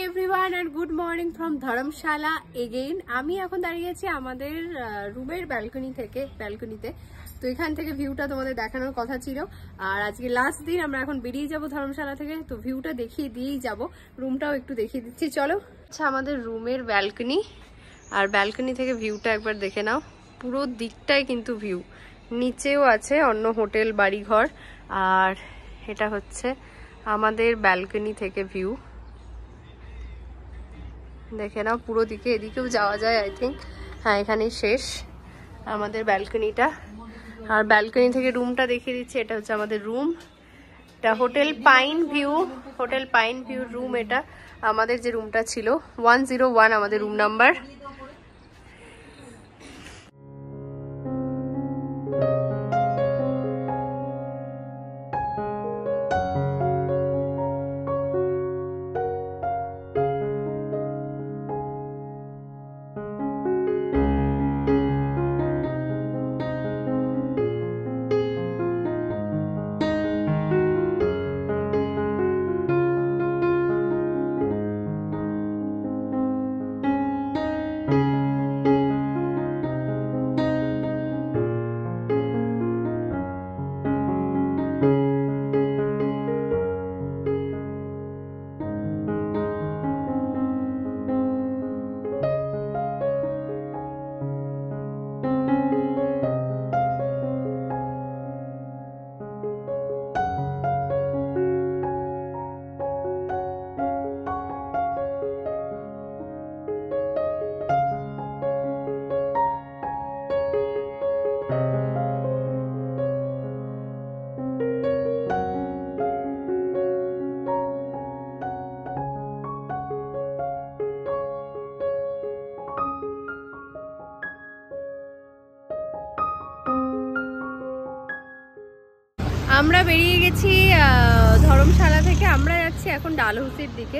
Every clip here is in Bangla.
Everyone and good morning from Dharamshala again. আমি এখন দাঁড়িয়ে আছি আমাদের রুমের ব্যালকনিতে। তো এখান থেকে ভিউটা তোমাদের দেখানোর কথা ছিল, আর আজকে লাস্ট দিন। আমরা এখন বেরিয়ে যাব ধর্মশালা থেকে, তো ভিউটা দেখিয়ে দিয়েই যাব। রুমটাও একটু দেখিয়ে দিচ্ছি, চলো। আচ্ছা, আমাদের রুমের ব্যালকনি, আর ব্যালকনি থেকে ভিউটা একবার দেখে নাও। পুরো দিকটাই কিন্তু ভিউ, নিচেও আছে অন্য হোটেল বাড়িঘর, আর এটা হচ্ছে আমাদের ব্যালকনি থেকে ভিউ। দেখে নাও পুরো দিকে, এদিকেও যাওয়া যায় আই থিঙ্ক। হ্যাঁ, এখানেই শেষ আমাদের ব্যালকনিটা। আর ব্যালকনি থেকে রুমটা দেখিয়ে দিচ্ছি। এটা হচ্ছে আমাদের রুম, এটা হোটেল পাইন ভিউ রুম। এটা আমাদের যে রুমটা ছিল 101 আমাদের রুম নাম্বার। আমরা বেরিয়ে গেছি ধর্মশালা থেকে। আমরা যাচ্ছি এখন ডালহৌসির দিকে।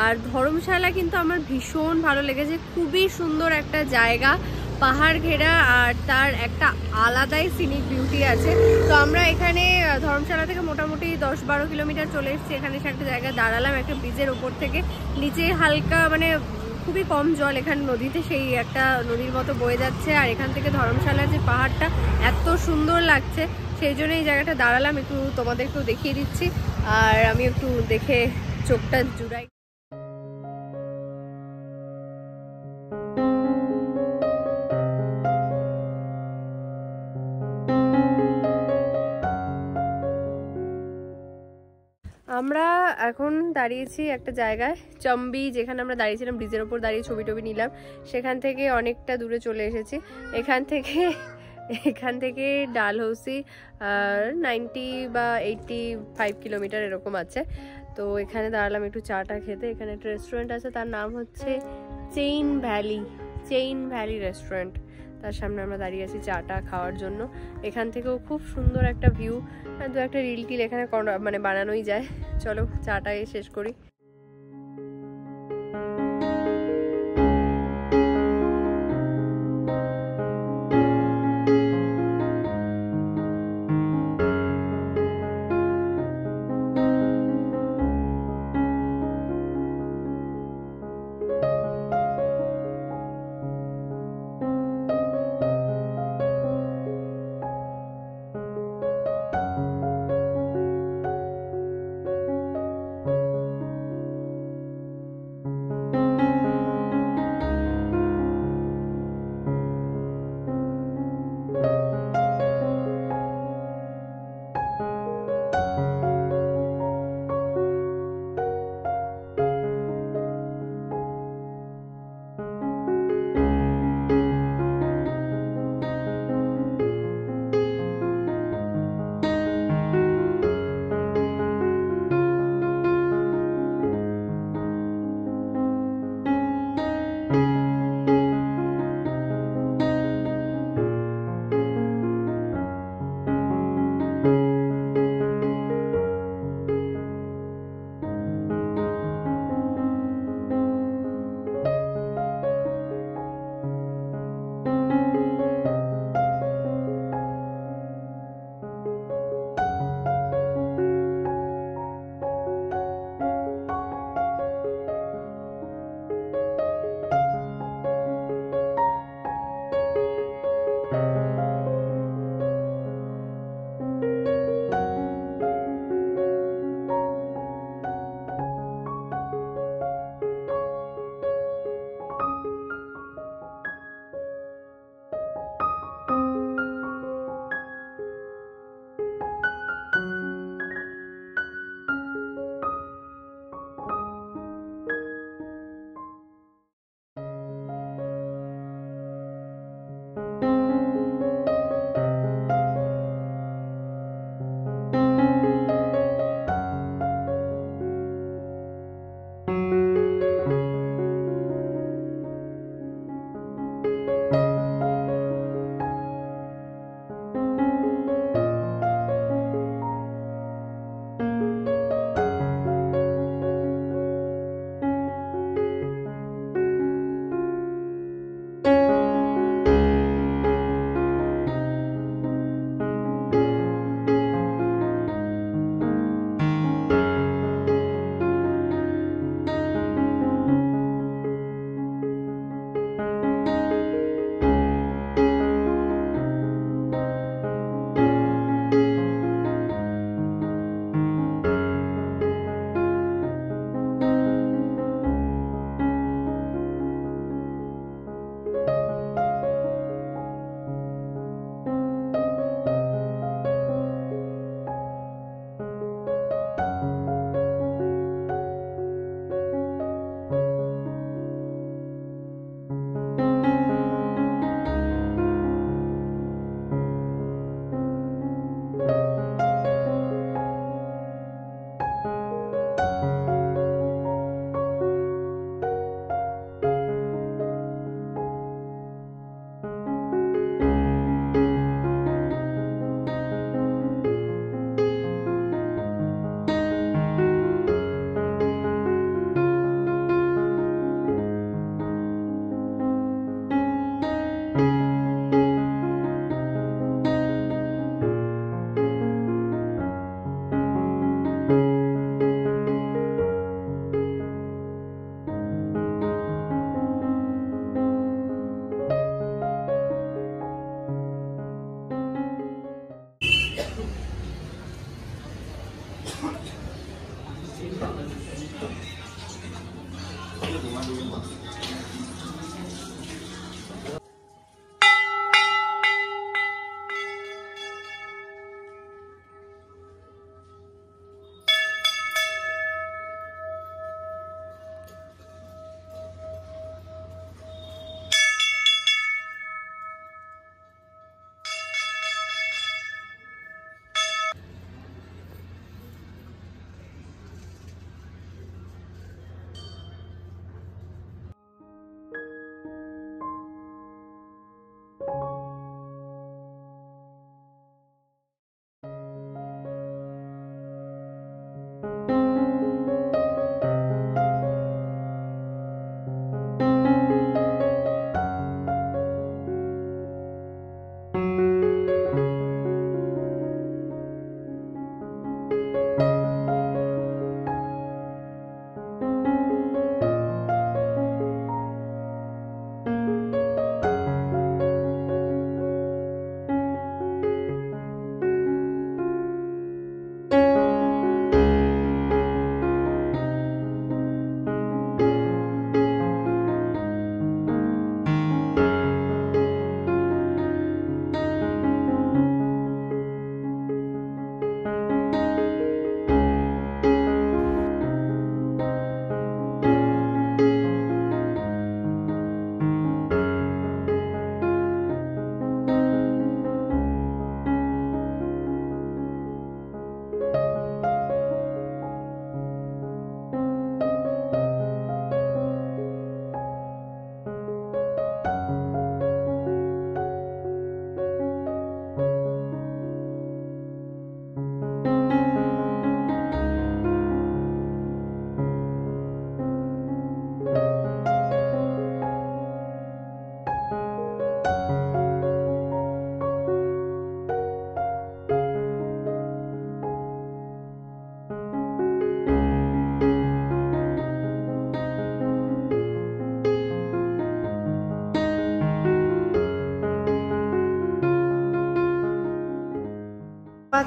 আর ধর্মশালা কিন্তু আমার ভীষণ ভালো লেগেছে, খুবই সুন্দর একটা জায়গা, পাহাড় ঘেরা, আর তার একটা আলাদাই সিনিক বিউটি আছে। তো আমরা এখানে ধর্মশালা থেকে মোটামুটি 10-12 কিলোমিটার চলে এসেছি। এখানে একটা জায়গায় দাঁড়ালাম, একটা ব্রিজের ওপর থেকে। নিচে হালকা মানে খুবই কম জল, এখানে নদীতে সেই একটা নদীর মতো বয়ে যাচ্ছে। আর এখান থেকে ধর্মশালার যে পাহাড়টা এত সুন্দর লাগছে, সেই জন্য এই জায়গাটা দাঁড়ালাম। একটু তোমাদেরকেও দেখিয়ে দিচ্ছি, আর আমি একটু দেখে চোখটা জুড়াই। আমরা এখন দাঁড়িয়েছি একটা জায়গায়, চম্বি, যেখানে আমরা দাঁড়িয়েছিলাম ব্রিজের ওপর দাঁড়িয়ে ছবি টবি নিলাম। সেখান থেকে অনেকটা দূরে চলে এসেছি। এখান থেকে ডালহৌসি 90 বা 85 কিলোমিটার এরকম আছে। তো এখানে দাঁড়ালাম একটু চাটা খেতে। এখানে একটা রেস্টুরেন্ট আছে, তার নাম হচ্ছে চেইন ভ্যালি রেস্টুরেন্ট। তার সামনে আমরা দাঁড়িয়ে আছি চাটা খাওয়ার জন্য। এখান থেকেও খুব সুন্দর একটা ভিউ, দু একটা রিল টিল এখানে মানে বানানোই যায়। চলো চাটাই শেষ করি।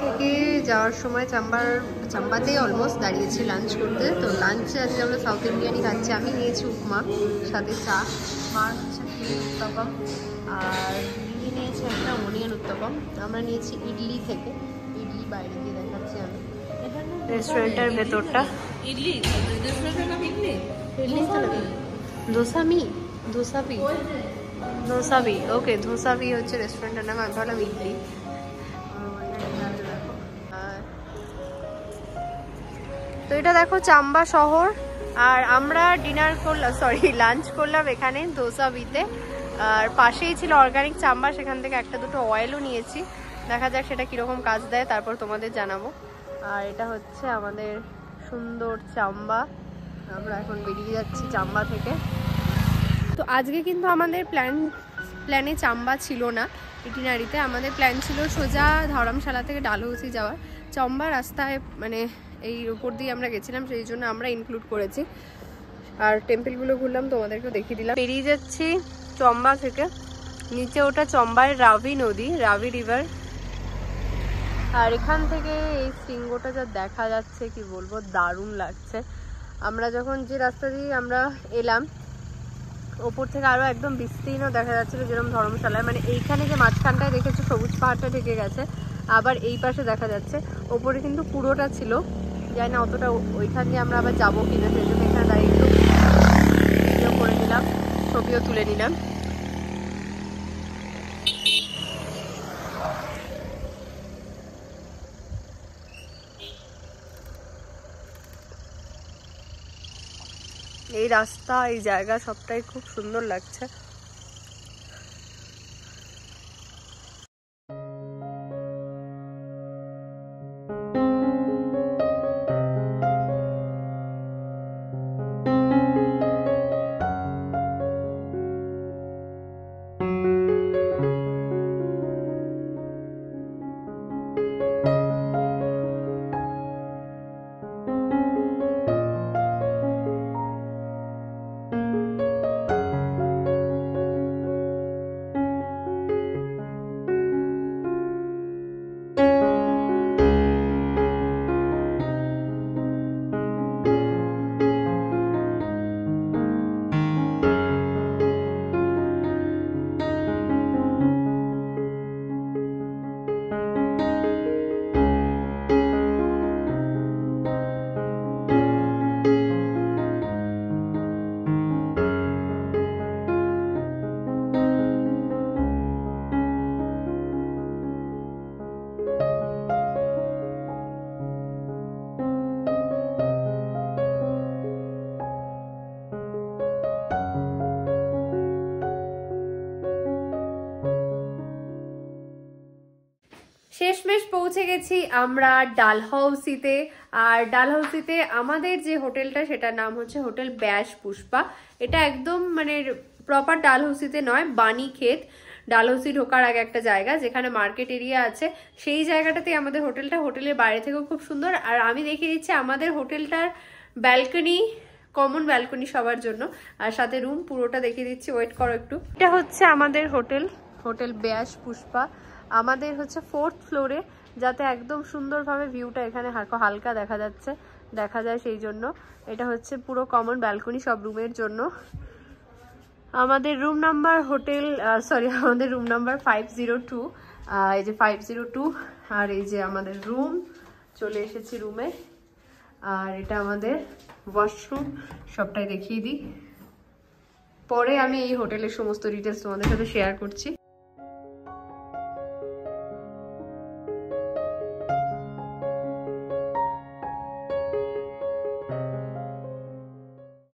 থেকে যাওয়ার সময় চাম্বাতেই অলমোস্ট দাঁড়িয়েছি লাঞ্চ করতে। তো লাঞ্চে আজকে আমরা সাউথ ইন্ডিয়ানই খাচ্ছি। আমি নিয়েছি উপমা, সাথে চা, মার হচ্ছে উত্তপম, আর দিদি নিয়েছে একটা অনিয়ন উত্তপম। আমরা নিয়েছি ইডলি থেকে, ইডলি বাইরে দিয়ে দেখাচ্ছি আমি। রেস্টুরেন্টের ভেতরটা ইডলি, ধোসাবি, ওকে ধোসাবি হচ্ছে রেস্টুরেন্টের নাম। আমি ভাবলাম ইডলি। তো এটা দেখো চাম্বা শহর, আর আমরা লাঞ্চ করলাম এখানে ধোসাবিতে। আর পাশেই ছিল অর্গানিক চাম্বা, সেখান থেকে একটা দুটো অয়েলও নিয়েছি। দেখা যাক সেটা কীরকম কাজ দেয়, তারপর তোমাদের জানাবো। আর এটা হচ্ছে আমাদের সুন্দর চাম্বা। আমরা এখন বেরিয়ে যাচ্ছি চাম্বা থেকে। তো আজকে কিন্তু আমাদের প্ল্যানে চাম্বা ছিল না, ইটিনারিতে আমাদের প্ল্যান ছিল সোজা ধরমশালা থেকে ডালহৌসি যাওয়ার। চাম্বা রাস্তায় মানে এই উপর দিয়ে আমরা গেছিলাম, সেই জন্য আমরা ইনক্লুড করেছি। আর টেম্পলগুলো ঘুরলাম, তোমাদেরকেও দেখিয়ে দিলাম। বেরিয়ে যাচ্ছি চম্বা থেকে। নিচে ওটা চম্বার রাভি নদী, রাভি রিভার। আর এখান থেকে এই শৃঙ্গটা যা দেখা যাচ্ছে কি বলবো, দারুণ লাগছে। আমরা যখন যে রাস্তা দিয়ে আমরা এলাম, ওপর থেকে আরও একদম বিস্তীর্ণ দেখা যাচ্ছিলো, যেরকম ধর্মশালায়। মানে এইখানে যে মাঝখানটায় দেখেছো সবুজ পাহাড়টা ঢেকে গেছে, আবার এই পাশে দেখা যাচ্ছে ওপরে কিন্তু পুরোটা ছিল। জানি না অতটা ওইখান দিয়ে আমরা আবার যাবো কিনা, সেই জন্য এখানে দাঁড়িয়ে একটু ভিডিও করে নিলাম, ছবিও তুলে নিলাম। এই রাস্তা, এই জায়গা সবটাই খুব সুন্দর লাগছে। পৌঁছে গেছি আমরা ডালহৌসিতে। আর ডালহৌসিতে আমাদের যে হোটেলটা সেটার নাম হচ্ছে হোটেল ব্যাস পুষ্পা। এটা একদম মানে প্রপার ডালহৌসিতে নয়, বাণীক্ষেত। ডালহৌসি ঢোকার আগে একটা জায়গা যেখানে মার্কেট এরিয়া আছে, সেই জায়গাটাতে আমাদের হোটেলটা। হোটেলের বাইরে থেকেও খুব সুন্দর। আর আমি দেখিয়ে দিচ্ছি আমাদের হোটেলটার ব্যালকনি, কমন ব্যালকনি সবার জন্য, আর সাথে রুম পুরোটা দেখিয়ে দিচ্ছি। ওয়েট করো একটু। এটা হচ্ছে আমাদের হোটেল, হোটেল ব্যাস পুষ্পা। আমাদের হচ্ছে 4th ফ্লোরে, যাতে একদম সুন্দরভাবে ভিউটা এখানে হালকা দেখা যায় সেই জন্য। এটা হচ্ছে পুরো কমন ব্যালকনি সব রুমের জন্য। আমাদের রুম নাম্বার আমাদের রুম নাম্বার 502। এই যে 502, আর এই যে আমাদের রুম, চলে এসেছি রুমে। আর এটা আমাদের ওয়াশরুম, সবটাই দেখিয়ে দিই। পরে আমি এই হোটেলের সমস্ত ডিটেলস তোমাদের সাথে শেয়ার করছি।